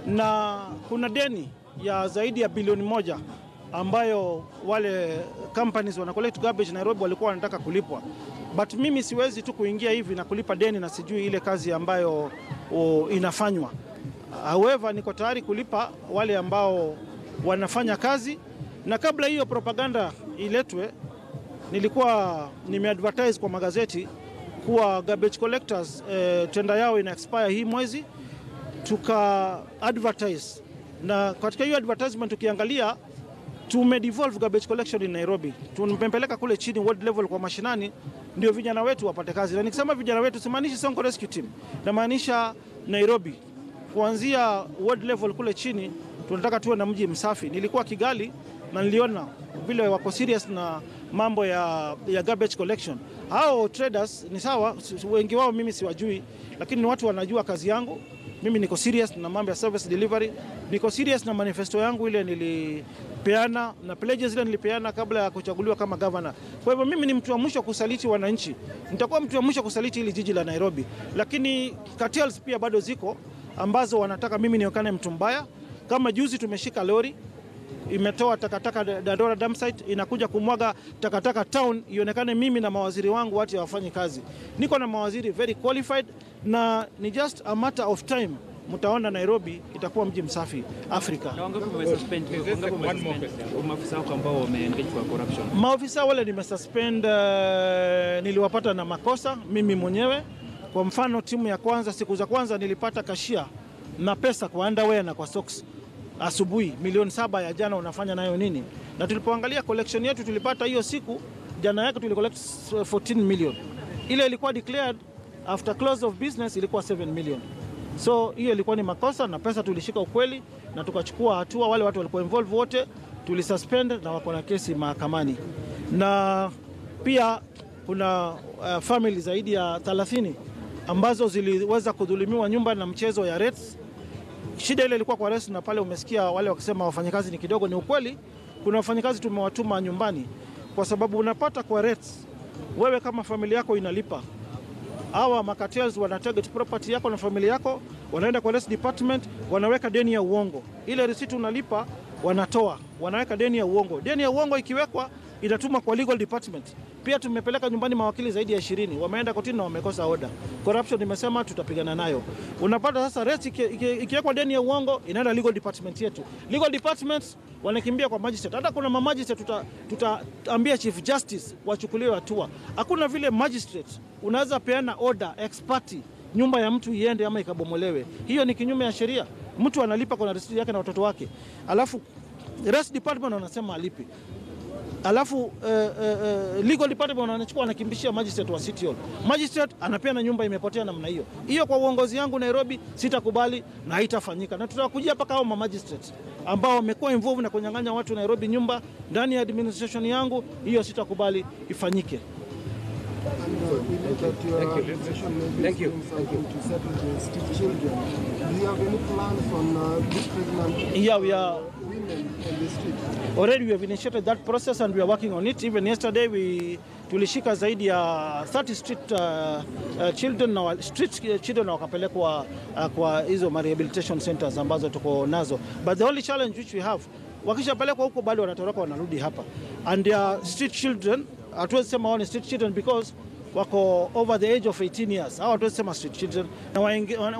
na kuna deni ya zaidi ya bilioni 1 ambayo wale companies wana collect garbage Nairobi walikuwa wanataka kulipwa. But mimi siwezi tu kuingia hivi na kulipa deni na sijui ile kazi ambayo inafanywa. However, niko tayari kulipa wale ambao wanafanya kazi, na kabla hiyo propaganda iletwe nilikuwa nimeadvertise kwa magazeti kuwa garbage collectors tender yao ina expire hii mwezi. Tuka advertise, na katika hiyo advertisement tukiangalia tumedevolve garbage collection in Nairobi. Tumempeleka kule chini world level kwa mashinani ndio vijana wetu wapate kazi. Na nikisema vijana wetu simaanishi Sonko Rescue Team, na maanisha Nairobi. Kuanzia world level kule chini tunataka tuwe na mji msafi. Nilikuwa Kigali na niliona vile wako serious na mambo ya garbage collection. Hao traders ni sawa, wengi wao mimi siwajui, lakini ni watu wanajua kazi yangu. Mimi niko serious na mambo ya service delivery, niko serious na manifesto yangu ile nilipeana na pledges ile nilipeana kabla ya kuchaguliwa kama governor. Kwa hivyo mimi ni mtu wa mwisho kusaliti wananchi. Nitakuwa mtu wa mwisho kusaliti ili jiji la Nairobi. Lakini cartels pia bado ziko ambazo wanataka mimi nionekane mtu mbaya. Kama juzi tumeshika lori imetoa takataka Dandora dump site, inakuja kumwaga takataka town, ionekane mimi na mawaziri wangu watu wafanye kazi. Niko na mawaziri very qualified, na ni just a matter of time mtaona Nairobi itakuwa mji msafi Afrika. Na wangapi umesuspend maafisa wako ambao wameengage kwa corruption? Maafisa wale nimesuspend, niliwapata na makosa mimi mwenyewe. Kwa mfano timu ya kwanza, siku za kwanza nilipata kashia na pesa kwa underwear na kwa socks asubuhi, milioni 7 ya jana unafanya nayo nini? Na tulipoangalia collection yetu tulipata hiyo siku jana yake tulicollect 14 million. Ile ilikuwa declared after close of business ilikuwa 7 million. So hiyo ilikuwa ni makosa, na pesa tulishika ukweli na tukachukua hatua. Wale watu walikuwa involved wote tulisuspend na wako na kesi mahakamani. Na pia kuna family zaidi ya 30 ambazo ziliweza kudhulumiwa nyumba na mchezo ya rates. Shida ile ilikuwa kwa rates, na pale umesikia wale wakisema wafanyakazi ni kidogo. Ni ukweli, kuna wafanyakazi tumewatuma nyumbani kwa sababu unapata kwa rates. Wewe kama familia yako inalipa, hawa makartels wana target property yako na familia yako, wanaenda kwa rates department, wanaweka deni ya uongo. Ile receipt unalipa wanatoa, wanaweka deni ya uongo. Deni ya uongo ikiwekwa inatuma kwa legal department. Pia tumepeleka nyumbani mawakili zaidi ya 20, wameenda kotini na wamekosa order. Corruption nimesema tutapigana nayo. Unapata sasa rates ikiwekwa deni ya uongo inaenda legal department yetu. Legal departments wanakimbia kwa magistrate. Hata kuna magistrate tutaambia chief justice wachukuliwe hatua. Hakuna vile magistrate unaweza peana order ex parte nyumba ya mtu iende ama ikabomolewe. Hiyo ni kinyume ya sheria. Mtu analipa kwa receipt yake na watoto wake. Alafu rest department wanasema alipi. Alafu legal department wanachukua wanakimbishia magistrate wa City Hall. Magistrate anapeana nyumba imepotea namna hiyo. Hiyo kwa uongozi yangu Nairobi sitakubali na haitafanyika. Na tutakujia paka hao magistrate ambao wamekuwa involved na kunyang'anya watu Nairobi nyumba ndani ya administration yangu, hiyo sitakubali ifanyike. Thank you. Yeah, we are already we have initiated that process and we are working on it. Even yesterday tulishika zaidi ya 30 street children wakapelekwa kwa hizo rehabilitation centers ambazo tuko nazo. But the only challenge which we have, wakishapelekwa huko bado wanatoroka wanarudi hapa. And street children, hatuwezi sema wao ni street children because wako over the age of 18 years. Hao hatuwezi sema street children, na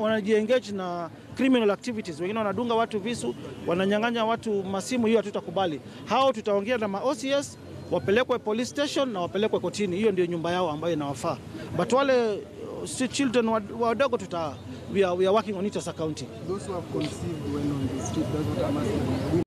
wanajiengage na criminal activities. Wengine wanadunga watu visu, wananyang'anya watu masimu. Hiyo hatutakubali. Hao tutaongea na OCS wapelekwe police station na wapelekwe kotini. Hiyo ndio nyumba yao ambayo inawafaa. But wale street children wadogo we are working on it as a county. Those who have conceived when on the street, that's what I'm asking.